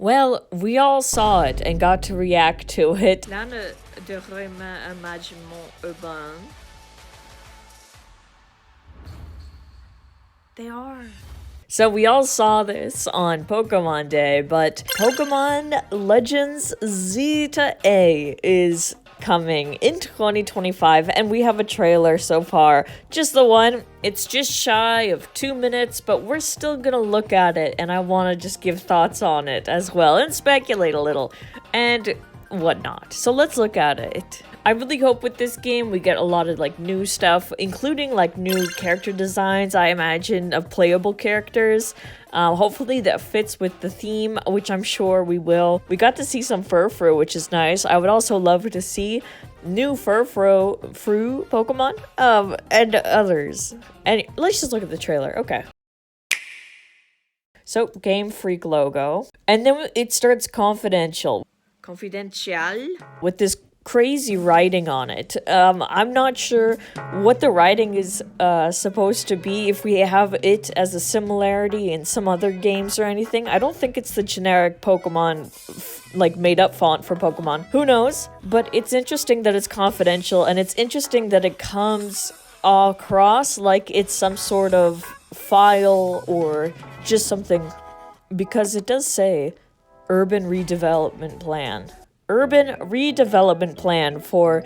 Well, we all saw it and got to react to it. Plannen de reimaginement urbain. They are. So we all saw this on Pokemon Day, but Pokemon Legends Zeta A is coming in 2025, and we have a trailer so far. Just the one. It's just shy of 2 minutes, but we're still gonna look at it, and I want to just give thoughts on it as well, and speculate a little, and whatnot. So let's look at it. I really hope with this game we get a lot of like new stuff, including like new character designs, I imagine, of playable characters. Hopefully that fits with the theme, which I'm sure we will. We got to see some Furfrou, which is nice. I would also love to see new Furfrou Pokemon, and others. And let's just look at the trailer. Okay. So, Game Freak logo. And then it starts confidential. Confidential. With this crazy writing on it. I'm not sure what the writing is supposed to be, if we have it as a similarity in some other games or anything. I don't think it's the generic Pokemon like made up font for Pokemon. Who knows? But it's interesting that it's confidential, and it's interesting that it comes across like it's some sort of file or just something, because it does say urban redevelopment plan. Urban redevelopment plan for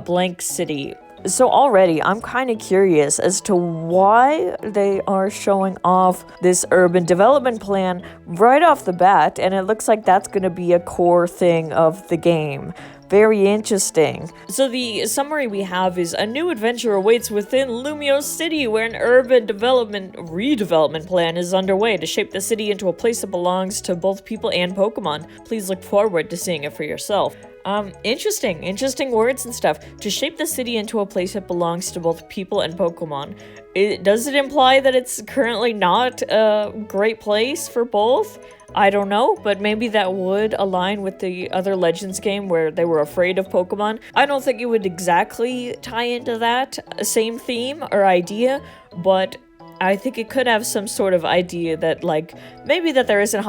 blank city. So already I'm kind of curious as to why they are showing off this urban development plan right off the bat, and it looks like that's going to be a core thing of the game. Very interesting. So the summary we have is: a new adventure awaits within Lumio City, where an urban redevelopment plan is underway to shape the city into a place that belongs to both people and Pokemon. Please look forward to seeing it for yourself. Interesting words and stuff. To shape the city into a place that belongs to both people and Pokemon. Does it imply that it's currently not a great place for both? I don't know, but maybe that would align with the other Legends game where they were afraid of Pokemon. I don't think it would exactly tie into that same theme or idea, but I think it could have some sort of idea that, like, maybe that there isn't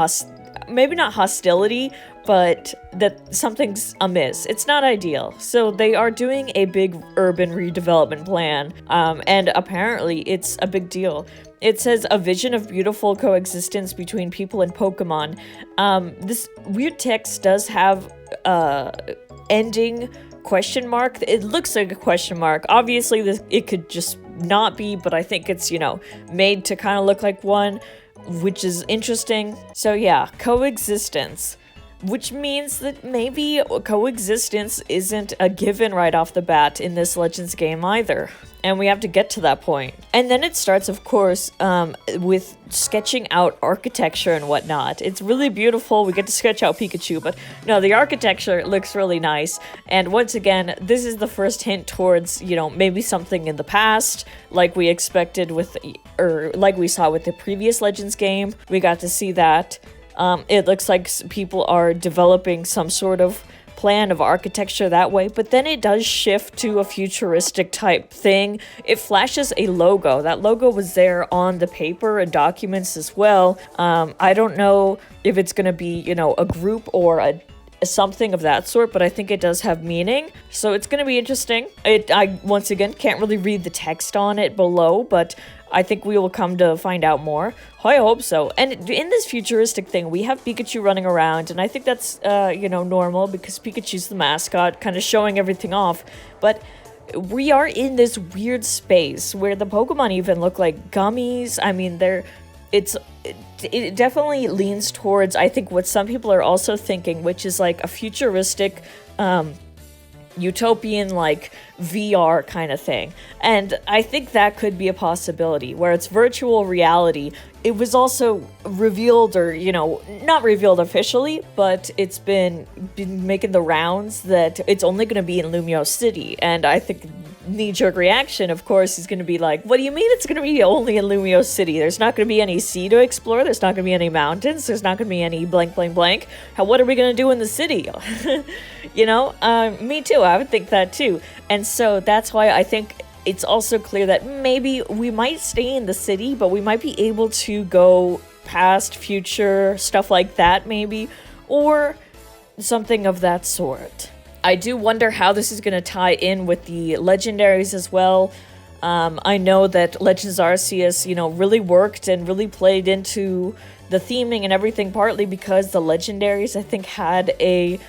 maybe not hostility, but that something's amiss. It's not ideal. So they are doing a big urban redevelopment plan, and apparently it's a big deal. It says a vision of beautiful coexistence between people and Pokemon. This weird text does have ending question mark. It looks like a question mark. Obviously, it could just not be, but I think it's, made to kind of look like one, which is interesting. So yeah, coexistence. Which means that maybe coexistence isn't a given right off the bat in this Legends game either. And we have to get to that point. And then it starts, of course, with sketching out architecture and whatnot. It's really beautiful. We get to sketch out Pikachu, but no, the architecture looks really nice. And once again, this is the first hint towards, maybe something in the past, like we expected or like we saw with the previous Legends game. We got to see that. It looks like people are developing some sort of plan of architecture that way, but then it does shift to a futuristic type thing. It flashes a logo. That logo was there on the paper and documents as well. I don't know if it's going to be, a group or something of that sort, but I think it does have meaning. So it's going to be interesting. I, once again, can't really read the text on it below, but I think we will come to find out more. I hope so. And in this futuristic thing, we have Pikachu running around, and I think that's, normal because Pikachu's the mascot, kind of showing everything off. But we are in this weird space where the Pokemon even look like gummies. I mean, it definitely leans towards, I think, what some people are also thinking, which is like a futuristic, utopian, like VR kind of thing. And I think that could be a possibility where it's virtual reality. It was also revealed, or not revealed officially, but it's been making the rounds that it's only going to be in Lumio City. And I think knee-jerk reaction, of course, is going to be like, what do you mean it's going to be only in Lumio City? There's not going to be any sea to explore. There's not going to be any mountains. There's not going to be any blank, blank, blank. What are we going to do in the city? Me too. I would think that too. And so that's why I think it's also clear that maybe we might stay in the city, but we might be able to go past, future, stuff like that maybe, or something of that sort. I do wonder how this is going to tie in with the legendaries as well. I know that Legends Arceus, really worked and really played into the theming and everything, partly because the legendaries, I think, had a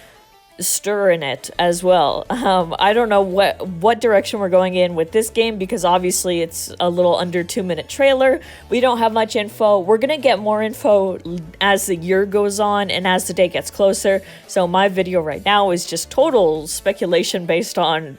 stir in it as well. I don't know what direction we're going in with this game, because obviously it's a little under 2-minute trailer. We don't have much info. We're gonna get more info as the year goes on and as the day gets closer. So my video right now is just total speculation based on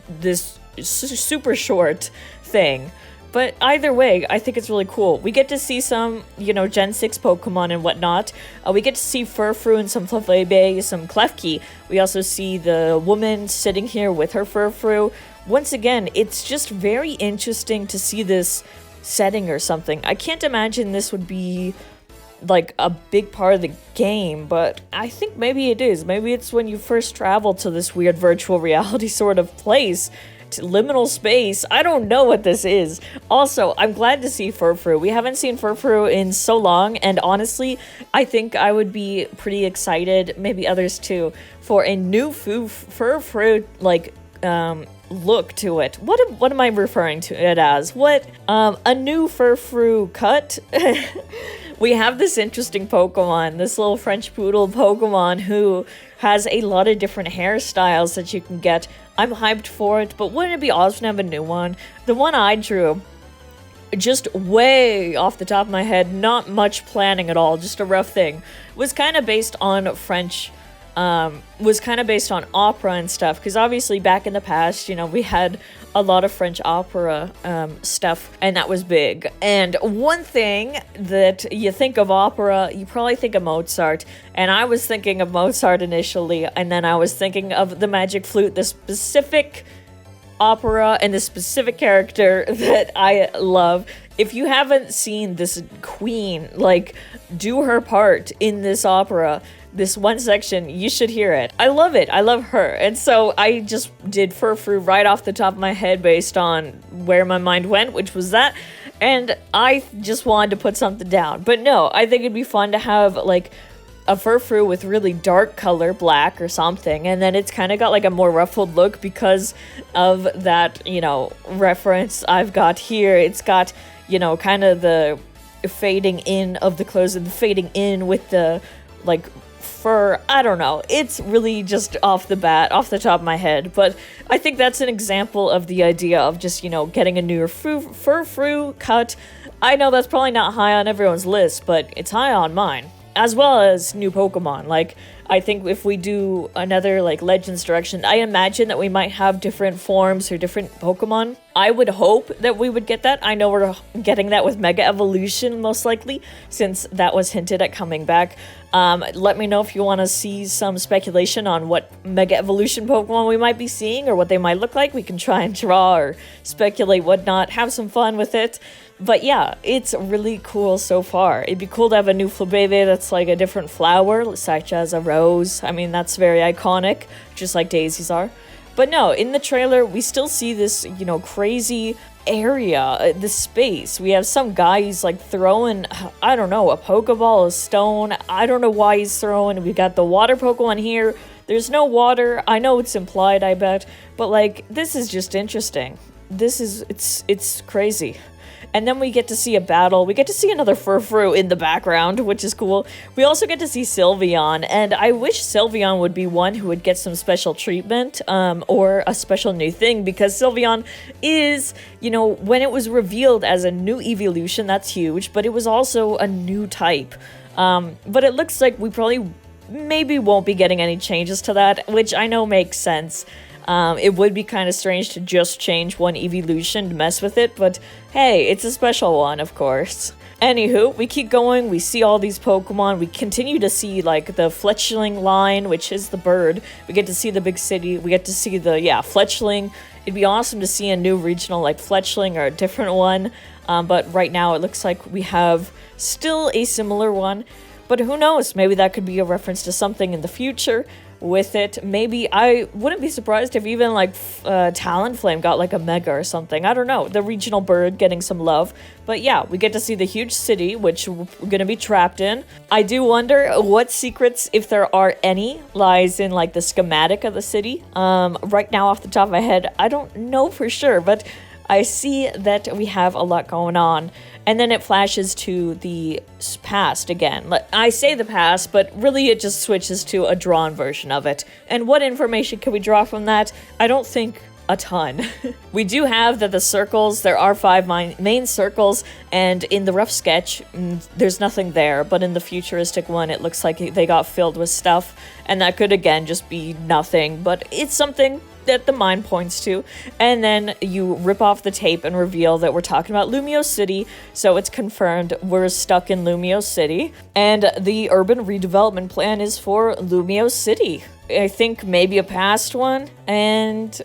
this super short thing. But either way, I think it's really cool. We get to see some, Gen 6 Pokemon and whatnot. We get to see Furfrou and some Flabébé, some Klefki. We also see the woman sitting here with her Furfrou. Once again, it's just very interesting to see this setting or something. I can't imagine this would be like a big part of the game, but I think maybe it is. Maybe it's when you first travel to this weird virtual reality sort of place. Liminal space. I don't know what this is. Also, I'm glad to see Furfrou. We haven't seen Furfrou in so long, and honestly, I think I would be pretty excited, maybe others too, for a new Furfrou look to it. What am I referring to it as? A new Furfrou cut? We have this interesting Pokemon, this little French poodle Pokemon who has a lot of different hairstyles that you can get. I'm hyped for it, but wouldn't it be awesome to have a new one? The one I drew, just way off the top of my head, not much planning at all, just a rough thing, was kind of based on French, was kind of based on opera and stuff, because obviously back in the past, we had a lot of French opera stuff, and that was big. And one thing that you think of opera, you probably think of Mozart, and I was thinking of Mozart initially, and then I was thinking of the Magic Flute, the specific opera and the specific character that I love. If you haven't seen this queen, do her part in this opera, this one section, you should hear it. I love it. I love her. And so I just did Furfrou right off the top of my head based on where my mind went, which was that. And I just wanted to put something down. But no, I think it'd be fun to have a Furfrou with really dark color, black or something. And then it's kind of got a more ruffled look because of that, reference I've got here. It's got, kind of the fading in of the clothes and the fading in with the, fur. I don't know. It's really just off the top of my head. But I think that's an example of the idea of just, getting a new Furfrou cut. I know that's probably not high on everyone's list, but it's high on mine. As well as new Pokemon. I think if we do another, Legends direction, I imagine that we might have different forms or different Pokemon. I would hope that we would get that. I know we're getting that with Mega Evolution, most likely, since that was hinted at coming back. Let me know if you want to see some speculation on what Mega Evolution Pokemon we might be seeing or what they might look like. We can try and draw or speculate whatnot, have some fun with it. But yeah, it's really cool so far. It'd be cool to have a new Flabébé that's a different flower, such as a rose. I mean, that's very iconic, just like daisies are. But no, in the trailer, we still see this, crazy area, this space. We have some guy, he's throwing, I don't know, a Pokeball, a stone. I don't know why he's throwing. We got the water Pokemon here. There's no water. I know it's implied, I bet. But this is just interesting. It's crazy. And then we get to see a battle. We get to see another Furfrou in the background, which is cool. We also get to see Sylveon, and I wish Sylveon would be one who would get some special treatment, or a special new thing, because Sylveon is, when it was revealed as a new evolution, that's huge, but it was also a new type. But it looks like we probably maybe won't be getting any changes to that, which I know makes sense. It would be kind of strange to just change one evolution to mess with it, but hey, it's a special one, of course. Anywho, we keep going, we see all these Pokemon, we continue to see, the Fletchling line, which is the bird. We get to see the big city, we get to see the, Fletchling. It'd be awesome to see a new regional, Fletchling, or a different one, but right now it looks like we have still a similar one. But who knows, maybe that could be a reference to something in the future. with it. Maybe I wouldn't be surprised if even like Talonflame got like a mega or something. I don't know. The regional bird getting some love. But yeah, we get to see the huge city, which we're gonna be trapped in. I do wonder what secrets, if there are any, lies in like the schematic of the city. Right now off the top of my head, I don't know for sure, but I see that we have a lot going on. And then it flashes to the past again. I say the past, but really it just switches to a drawn version of it. And what information can we draw from that? I don't think a ton. We do have that the circles, there are 5 main circles, and in the rough sketch, there's nothing there, but in the futuristic one, it looks like they got filled with stuff, and that could again just be nothing, but it's something that the mind points to. And then you rip off the tape and reveal that we're talking about Lumio City, so it's confirmed we're stuck in Lumio City, and the urban redevelopment plan is for Lumio City. I think maybe a past one, and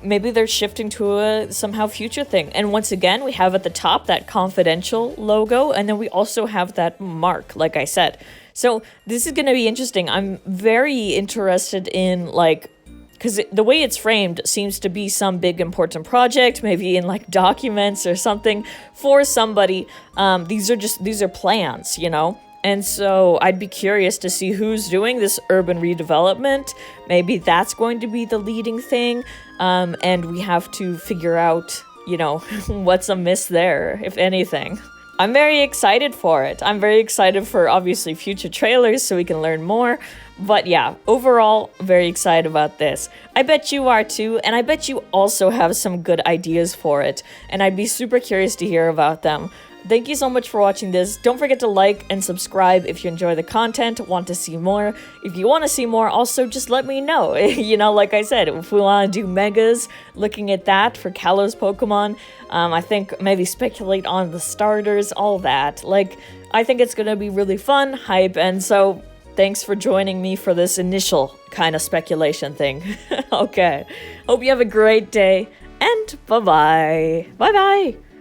maybe they're shifting to a somehow future thing. And once again, we have at the top that confidential logo, and then we also have that mark, like I said. So this is going to be interesting. I'm very interested in, like, because the way it's framed seems to be some big important project, maybe in like documents or something for somebody. These are plans, you know? And so I'd be curious to see who's doing this urban redevelopment. Maybe that's going to be the leading thing. And we have to figure out, you know, what's amiss there, if anything. I'm very excited for it. I'm very excited for, obviously, future trailers so we can learn more. But yeah, overall, very excited about this. I bet you are too, and I bet you also have some good ideas for it. And I'd be super curious to hear about them. Thank you so much for watching this. Don't forget to like and subscribe if you enjoy the content, want to see more. If you want to see more, also just let me know. You know, like I said, if we want to do megas, looking at that for Kalos Pokemon, I think maybe speculate on the starters, all that. Like, I think it's going to be really fun, hype, and so thanks for joining me for this initial kind of speculation thing. Okay, hope you have a great day, and bye-bye. Bye-bye.